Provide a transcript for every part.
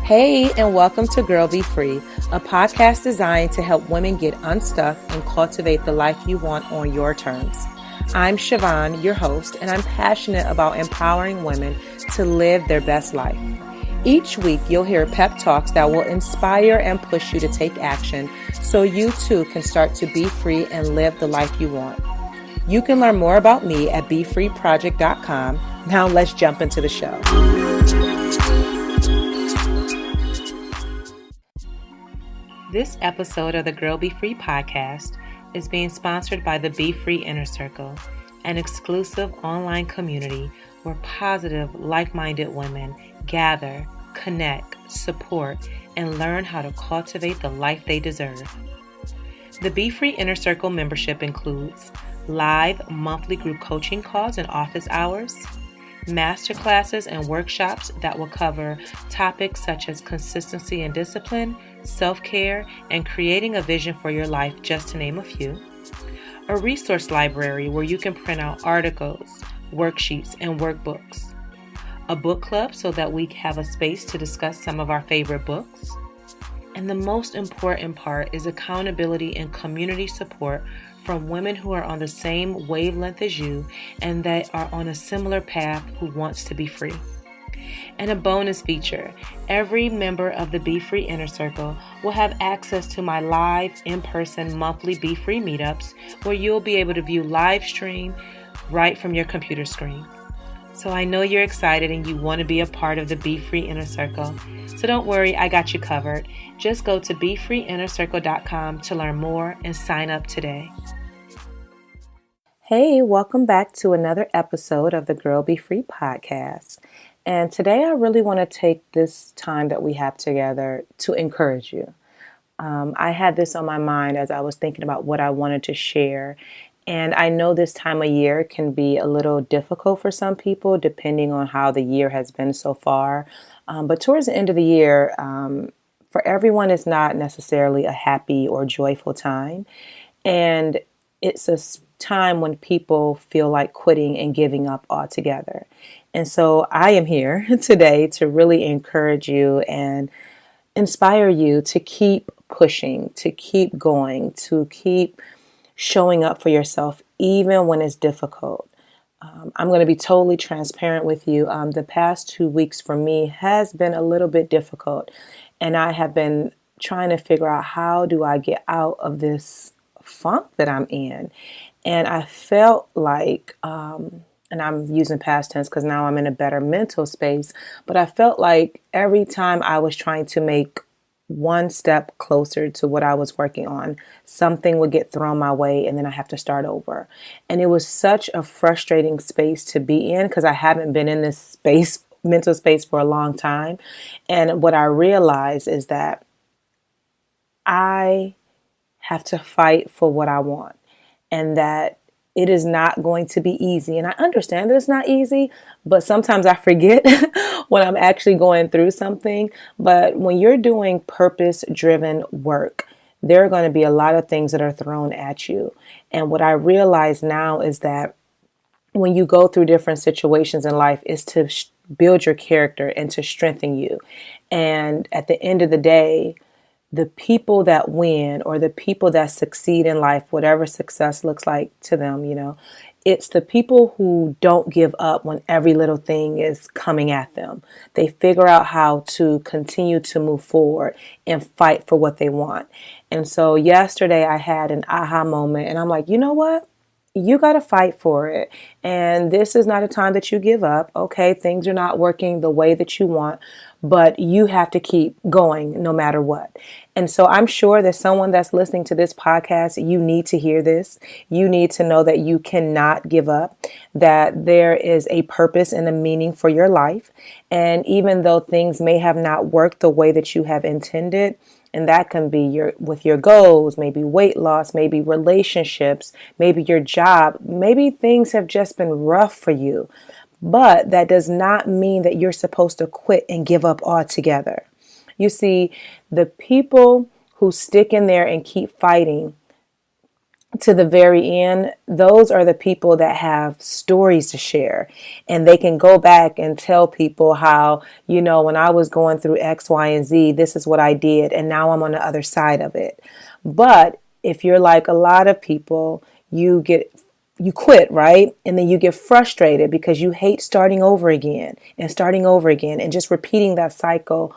Hey, and welcome to Girl Be Free, a podcast designed to help women get unstuck and cultivate the life you want on your terms. I'm Siobhan, your host, and I'm passionate about empowering women to live their best life. Each week, you'll hear pep talks that will inspire and push you to take action so you too can start to be free and live the life you want. You can learn more about me at BeFreeProject.com. Now let's jump into the show. This episode of the Girl Be Free podcast is being sponsored by the Be Free Inner Circle, an exclusive online community where positive, like-minded women gather, connect, support, and learn how to cultivate the life they deserve. The Be Free Inner Circle membership includes live monthly group coaching calls and office hours, masterclasses and workshops that will cover topics such as consistency and discipline, self-care, and creating a vision for your life, just to name a few. A resource library where you can print out articles, worksheets, and workbooks. A book club so that we have a space to discuss some of our favorite books. And the most important part is accountability and community support from women who are on the same wavelength as you and that are on a similar path who wants to be free. And a bonus feature, every member of the Be Free Inner Circle will have access to my live in-person monthly Be Free meetups where you'll be able to view live stream right from your computer screen. So I know you're excited and you want to be a part of the Be Free Inner Circle. So don't worry, I got you covered. Just go to BeFreeInnerCircle.com to learn more and sign up today. Hey, welcome back to another episode of the Girl Be Free podcast. And today I really want to take this time that we have together to encourage you. I had this on my mind as I was thinking about what I wanted to share. And I know this time of year can be a little difficult for some people, depending on how the year has been so far. But towards the end of the year, for everyone, it's not necessarily a happy or joyful time. And it's a time when people feel like quitting and giving up altogether. And so I am here today to really encourage you and inspire you to keep pushing, to keep going, to keep showing up for yourself, even when it's difficult. I'm going to be totally transparent with you. The past 2 weeks for me has been a little bit difficult, and I have been trying to figure out how do I get out of this funk that I'm in. And I felt like, and I'm using past tense because now I'm in a better mental space, but I felt like every time I was trying to make one step closer to what I was working on, something would get thrown my way and then I have to start over. And it was such a frustrating space to be in because I haven't been in this space, mental space, for a long time. And what I realized is that I have to fight for what I want and that it is not going to be easy. And I understand that it's not easy, but sometimes I forget when I'm actually going through something. But when you're doing purpose-driven work, there are going to be a lot of things that are thrown at you. And what I realize now is that when you go through different situations in life is to build your character and to strengthen you. And at the end of the day, the people that win or the people that succeed in life, whatever success looks like to them, it's the people who don't give up when every little thing is coming at them. They figure out how to continue to move forward and fight for what they want. And so yesterday I had an aha moment and I'm like, you know what? You got to fight for it. And this is not a time that you give up. Okay, things are not working the way that you want, but you have to keep going no matter what. And so I'm sure that someone that's listening to this podcast, you need to hear this. You need to know that you cannot give up, that there is a purpose and a meaning for your life. And even though things may have not worked the way that you have intended, and that can be with your goals, maybe weight loss, maybe relationships, maybe your job, maybe things have just been rough for you. But that does not mean that you're supposed to quit and give up altogether. You see, the people who stick in there and keep fighting, to the very end, those are the people that have stories to share, and they can go back and tell people how, when I was going through X, Y, and Z, this is what I did, and now I'm on the other side of it. But if you're like a lot of people, you quit, right? And then you get frustrated because you hate starting over again and just repeating that cycle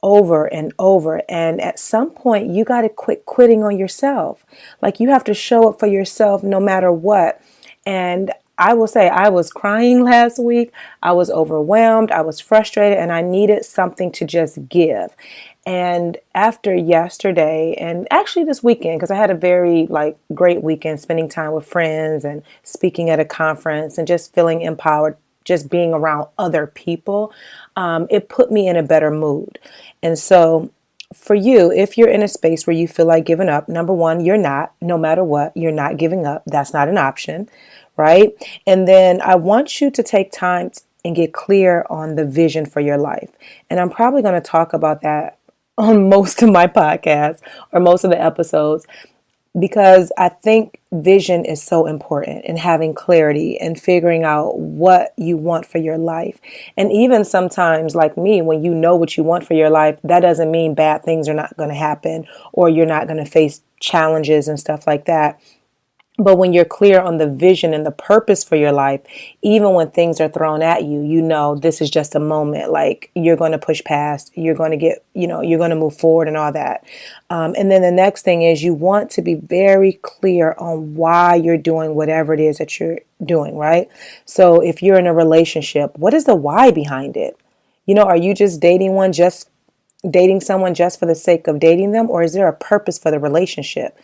over and over. And at some point, you got to quit quitting on yourself. Like, you have to show up for yourself no matter what. And I will say, I was crying last week. I was overwhelmed. I was frustrated, and I needed something to just give. And after yesterday, and actually this weekend, because I had a very great weekend spending time with friends and speaking at a conference and just feeling empowered, just being around other people, it put me in a better mood. And so for you, if you're in a space where you feel like giving up, number one, you're not, no matter what, you're not giving up. That's not an option, right? And then I want you to take time and get clear on the vision for your life. And I'm probably going to talk about that on most of my podcasts or most of the episodes, because I think vision is so important, and having clarity and figuring out what you want for your life. And even sometimes, like me, when you know what you want for your life, that doesn't mean bad things are not going to happen or you're not going to face challenges and stuff like that. But when you're clear on the vision and the purpose for your life, even when things are thrown at you, this is just a moment. Like, you're going to push past, you're going to get, you're going to move forward and all that. And then the next thing is, you want to be very clear on why you're doing whatever it is that you're doing, right? So if you're in a relationship, what is the why behind it? Are you just dating someone just for the sake of dating them, or is there a purpose for the relationship?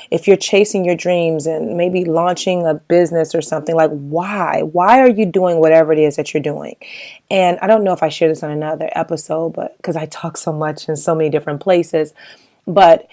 If you're chasing your dreams and maybe launching a business or something, like, why are you doing whatever it is that you're doing? And I don't know if I shared this on another episode, but because I talk so much in so many different places, but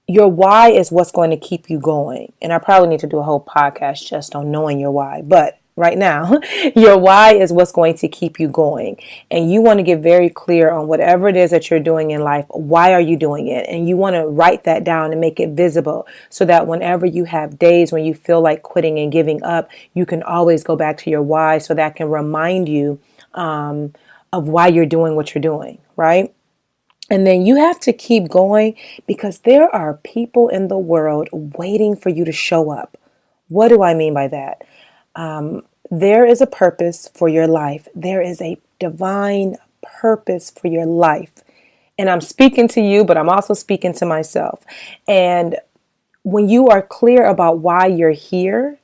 your why is what's going to keep you going. And I probably need to do a whole podcast just on knowing your why, but right now, your why is what's going to keep you going. And you want to get very clear on whatever it is that you're doing in life. Why are you doing it? And you want to write that down and make it visible, so that whenever you have days when you feel like quitting and giving up, you can always go back to your why, so that can remind you of why you're doing what you're doing, right? And then you have to keep going, because there are people in the world waiting for you to show up. What do I mean by that? There is a purpose for your life. There is a divine purpose for your life. And I'm speaking to you, but I'm also speaking to myself. And when you are clear about why you're here,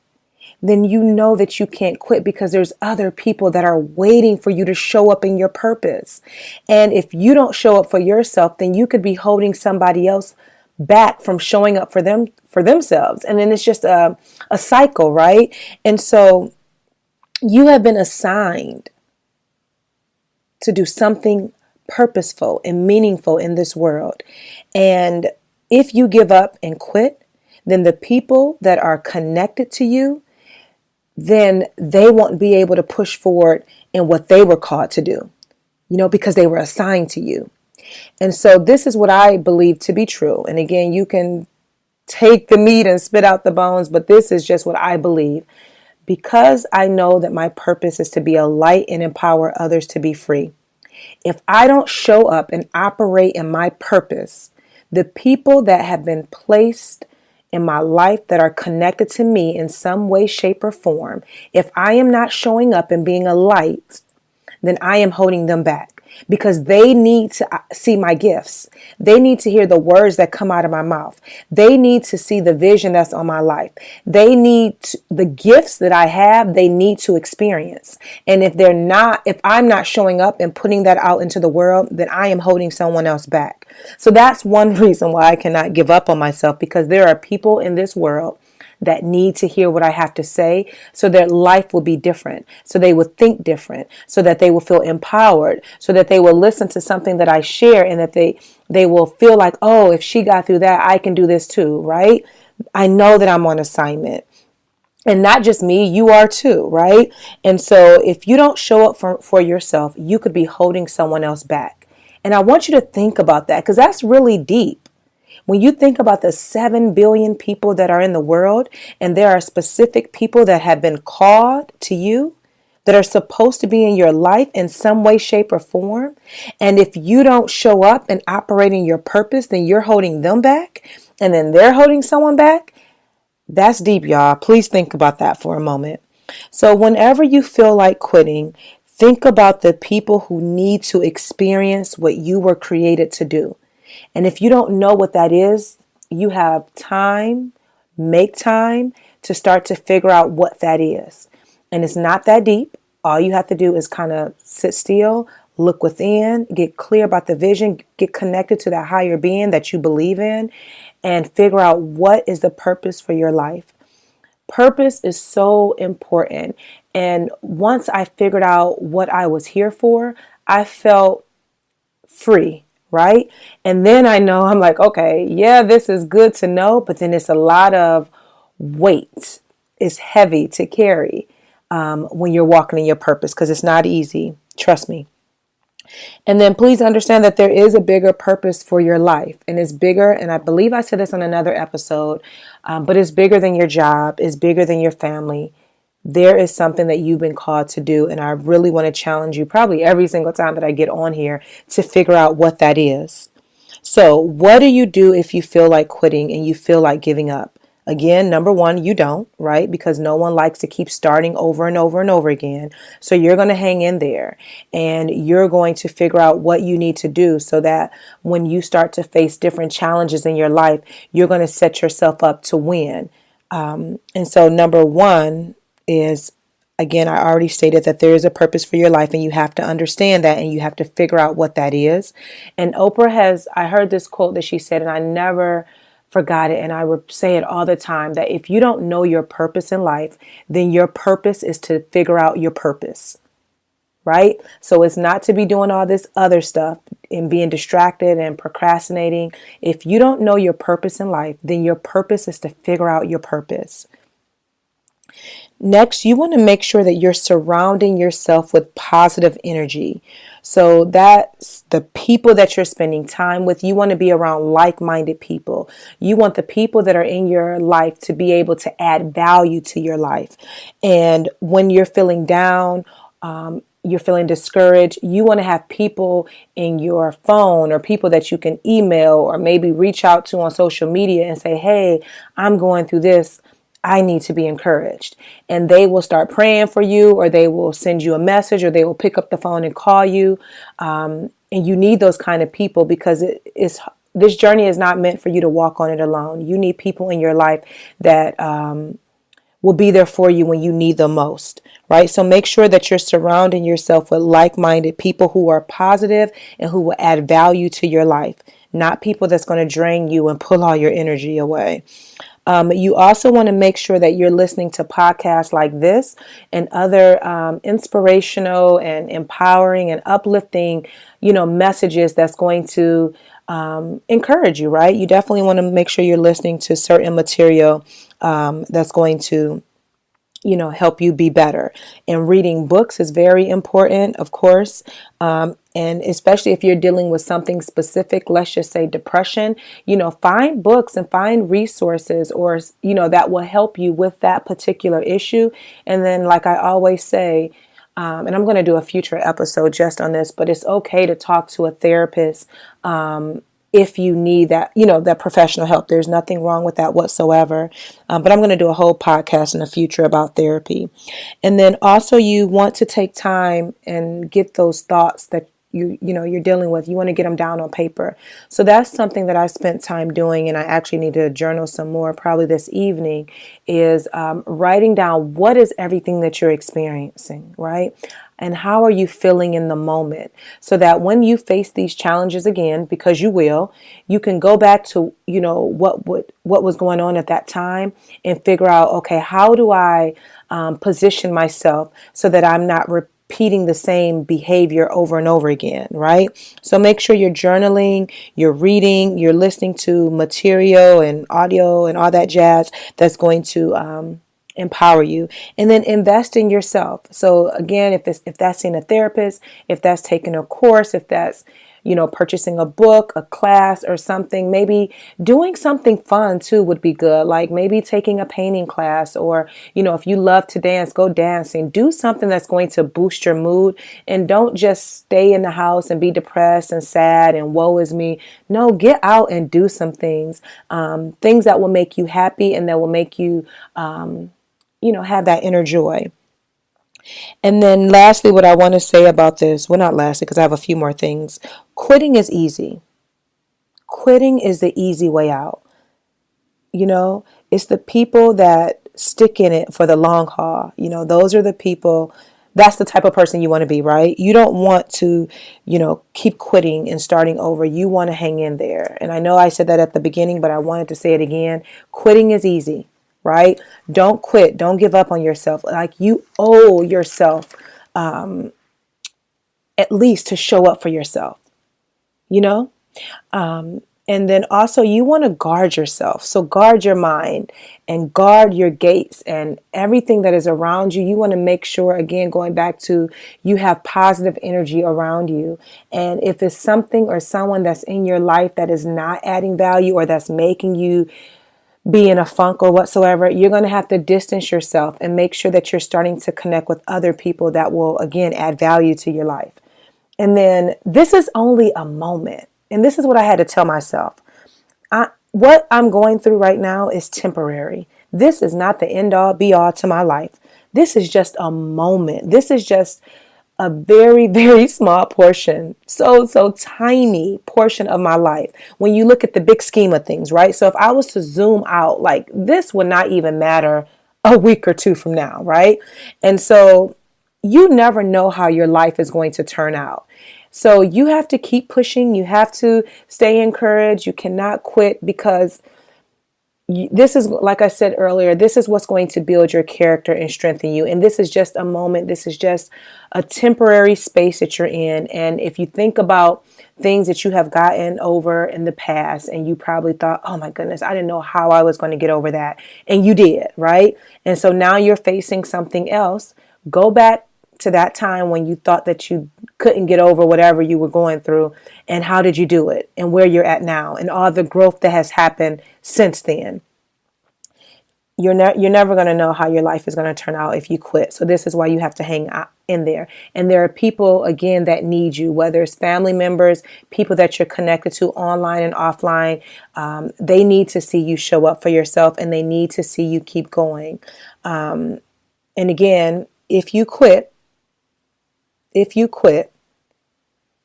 then you know that you can't quit, because there's other people that are waiting for you to show up in your purpose. And if you don't show up for yourself, then you could be holding somebody else back from showing up for themselves. And then it's just a cycle, right? And so you have been assigned to do something purposeful and meaningful in this world. And if you give up and quit, then the people that are connected to you, then they won't be able to push forward in what they were called to do, because they were assigned to you. And so this is what I believe to be true. And again, you can take the meat and spit out the bones, but this is just what I believe. Because I know that my purpose is to be a light and empower others to be free. If I don't show up and operate in my purpose, the people that have been placed in my life that are connected to me in some way, shape, or form, if I am not showing up and being a light, then I am holding them back. Because they need to see my gifts. They need to hear the words that come out of my mouth. They need to see the vision that's on my life. They need the gifts that I have, they need to experience. And if I'm not showing up and putting that out into the world, then I am holding someone else back. So that's one reason why I cannot give up on myself, because there are people in this world that need to hear what I have to say, so their life will be different, so they will think different, so that they will feel empowered, so that they will listen to something that I share, and that they will feel like, oh, if she got through that, I can do this too, right? I know that I'm on assignment. And not just me, you are too, right? And so if you don't show up for yourself, you could be holding someone else back. And I want you to think about that, because that's really deep. When you think about the 7 billion people that are in the world, and there are specific people that have been called to you, that are supposed to be in your life in some way, shape, or form. And if you don't show up and operate in your purpose, then you're holding them back. And then they're holding someone back. That's deep, y'all. Please think about that for a moment. So whenever you feel like quitting, think about the people who need to experience what you were created to do. And if you don't know what that is, you have time, make time to start to figure out what that is. And it's not that deep. All you have to do is kind of sit still, look within, get clear about the vision, get connected to that higher being that you believe in, and figure out what is the purpose for your life. Purpose is so important. And once I figured out what I was here for, I felt free, right? And then I'm like, okay, yeah, this is good to know, but then it's a lot of weight. It's heavy to carry when you're walking in your purpose, because it's not easy. Trust me. And then please understand that there is a bigger purpose for your life, and it's bigger. And I believe I said this on another episode, but it's bigger than your job. It's bigger than your family. There is something that you've been called to do. And I really want to challenge you probably every single time that I get on here to figure out what that is. So what do you do if you feel like quitting and you feel like giving up? Again, number one, you don't, right? Because no one likes to keep starting over and over and over again. So you're going to hang in there, and you're going to figure out what you need to do so that when you start to face different challenges in your life, you're going to set yourself up to win. And so number one is, again, I already stated that there is a purpose for your life, and you have to understand that, and you have to figure out what that is. And I heard this quote that she said, and I never forgot it, and I would say it all the time, that if you don't know your purpose in life, then your purpose is to figure out your purpose, right? So it's not to be doing all this other stuff and being distracted and procrastinating. If you don't know your purpose in life, then your purpose is to figure out your purpose. Next, you want to make sure that you're surrounding yourself with positive energy. So that's the people that you're spending time with. You want to be around like-minded people. You want the people that are in your life to be able to add value to your life. And when you're feeling down, you're feeling discouraged, you want to have people in your phone or people that you can email or maybe reach out to on social media and say, hey, I'm going through this. I need to be encouraged. And they will start praying for you, or they will send you a message, or they will pick up the phone and call you. And you need those kind of people, because this journey is not meant for you to walk on it alone. You need people in your life that will be there for you when you need them most, right? So make sure that you're surrounding yourself with like-minded people who are positive and who will add value to your life, not people that's going to drain you and pull all your energy away. You also want to make sure that you're listening to podcasts like this and other inspirational and empowering and uplifting, messages that's going to encourage you, right? You definitely want to make sure you're listening to certain material that's going to help you be better. And reading books is very important, of course. And especially if you're dealing with something specific, let's just say depression, find books and find resources or, that will help you with that particular issue. And then, like I always say, and I'm going to do a future episode just on this, but it's okay to talk to a therapist if you need that, that professional help. There's nothing wrong with that whatsoever. But I'm going to do a whole podcast in the future about therapy. And then also you want to take time and get those thoughts that you're dealing with. You want to get them down on paper. So that's something that I spent time doing, and I actually need to journal some more probably this evening, is writing down what is everything that you're experiencing, right? And how are you feeling in the moment, so that when you face these challenges again, because you will, you can go back to, what was going on at that time and figure out, okay, how do I position myself so that I'm not repeating the same behavior over and over again, right? So make sure you're journaling, you're reading, you're listening to material and audio and all that jazz that's going to empower you. And then invest in yourself. So again, if that's seeing a therapist, if that's taking a course, if that's purchasing a book, a class or something. Maybe doing something fun too would be good. Like maybe taking a painting class, or, if you love to dance, go dancing. Do something that's going to boost your mood, and don't just stay in the house and be depressed and sad and woe is me. No, get out and do some things, things that will make you happy and that will make you, have that inner joy. And then lastly, what I want to say about this, well, not lastly, because I have a few more things. Quitting is easy. Quitting is the easy way out. It's the people that stick in it for the long haul. Those are the people, that's the type of person you want to be, right? You don't want to, keep quitting and starting over. You want to hang in there. And I know I said that at the beginning, but I wanted to say it again. Quitting is easy, right? Don't quit. Don't give up on yourself. Like you owe yourself at least to show up for yourself, and then also you want to guard yourself. So guard your mind and guard your gates and everything that is around you. You want to make sure, again, going back to, you have positive energy around you. And if it's something or someone that's in your life that is not adding value, or that's making you be in a funk or whatsoever, you're going to have to distance yourself and make sure that you're starting to connect with other people that will, again, add value to your life. And then this is only a moment. And this is what I had to tell myself. What I'm going through right now is temporary. This is not the end all be all to my life. This is just a moment. This is just a very, very small portion, so tiny portion of my life when you look at the big scheme of things, right? So if I was to zoom out, like this would not even matter a week or two from now, right? And so you never know how your life is going to turn out. So you have to keep pushing. You have to stay encouraged. You cannot quit, because this is, like I said earlier, this is what's going to build your character and strengthen you. And this is just a moment. This is just a temporary space that you're in. And if you think about things that you have gotten over in the past, and you probably thought, oh my goodness, I didn't know how I was going to get over that. And you did, right? And so now you're facing something else. Go back to that time when you thought that you couldn't get over whatever you were going through, and how did you do it, and where you're at now, and all the growth that has happened since then. You're never going to know how your life is going to turn out if you quit. So this is why you have to hang out in there. And there are people, again, that need you, whether it's family members, people that you're connected to online and offline. They need to see you show up for yourself, and they need to see you keep going. And again, if you quit,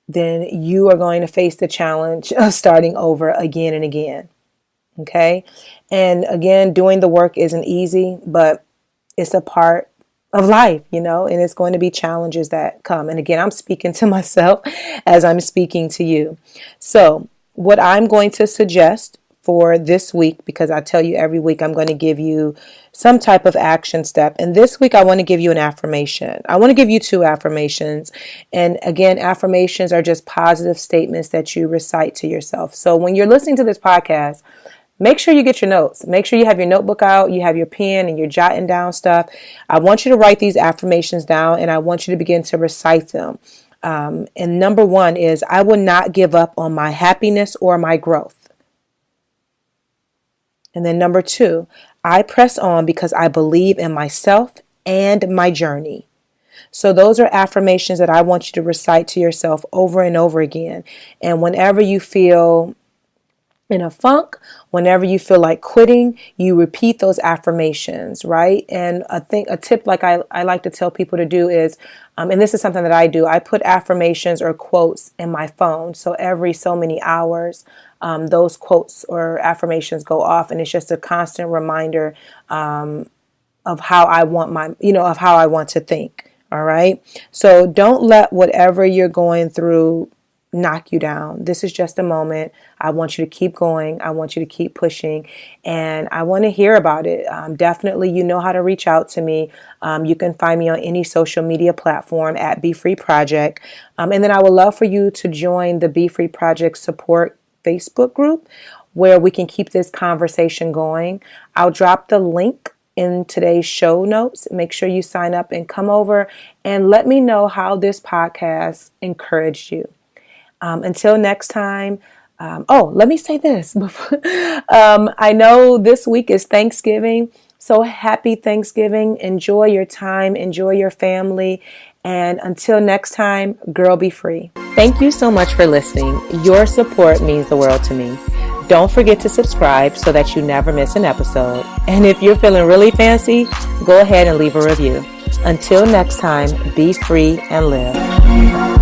then you are going to face the challenge of starting over again and again. Okay. And again, doing the work isn't easy, but it's a part of life, and it's going to be challenges that come. And again, I'm speaking to myself as I'm speaking to you. So what I'm going to suggest for this week, because I tell you every week I'm going to give you some type of action step. And this week I want to give you an affirmation. I want to give you 2 affirmations. And again, affirmations are just positive statements that you recite to yourself. So when you're listening to this podcast, make sure you get your notes. Make sure you have your notebook out, you have your pen, and you're jotting down stuff. I want you to write these affirmations down, and I want you to begin to recite them. And number 1 is, I will not give up on my happiness or my growth. And then number 2, I press on because I believe in myself and my journey. So those are affirmations that I want you to recite to yourself over and over again. And whenever you feel in a funk, whenever you feel like quitting, you repeat those affirmations, right? And a tip like I like to tell people to do is, and this is something that I do, I put affirmations or quotes in my phone. So every so many hours, those quotes or affirmations go off, and it's just a constant reminder of how I want of how I want to think. All right. So don't let whatever you're going through knock you down. This is just a moment. I want you to keep going. I want you to keep pushing, and I want to hear about it. Definitely, you know how to reach out to me. You can find me on any social media platform at Be Free Project. And then I would love for you to join the Be Free Project support Facebook group, where we can keep this conversation going. I'll drop the link in today's show notes. Make sure you sign up and come over and let me know how this podcast encouraged you. Until next time. Let me say this. I know this week is Thanksgiving, so happy Thanksgiving. Enjoy your time, enjoy your family, and until next time, girl, be free. Thank you so much for listening. Your support means the world to me. Don't forget to subscribe so that you never miss an episode. And if you're feeling really fancy, go ahead and leave a review. Until next time, be free and live.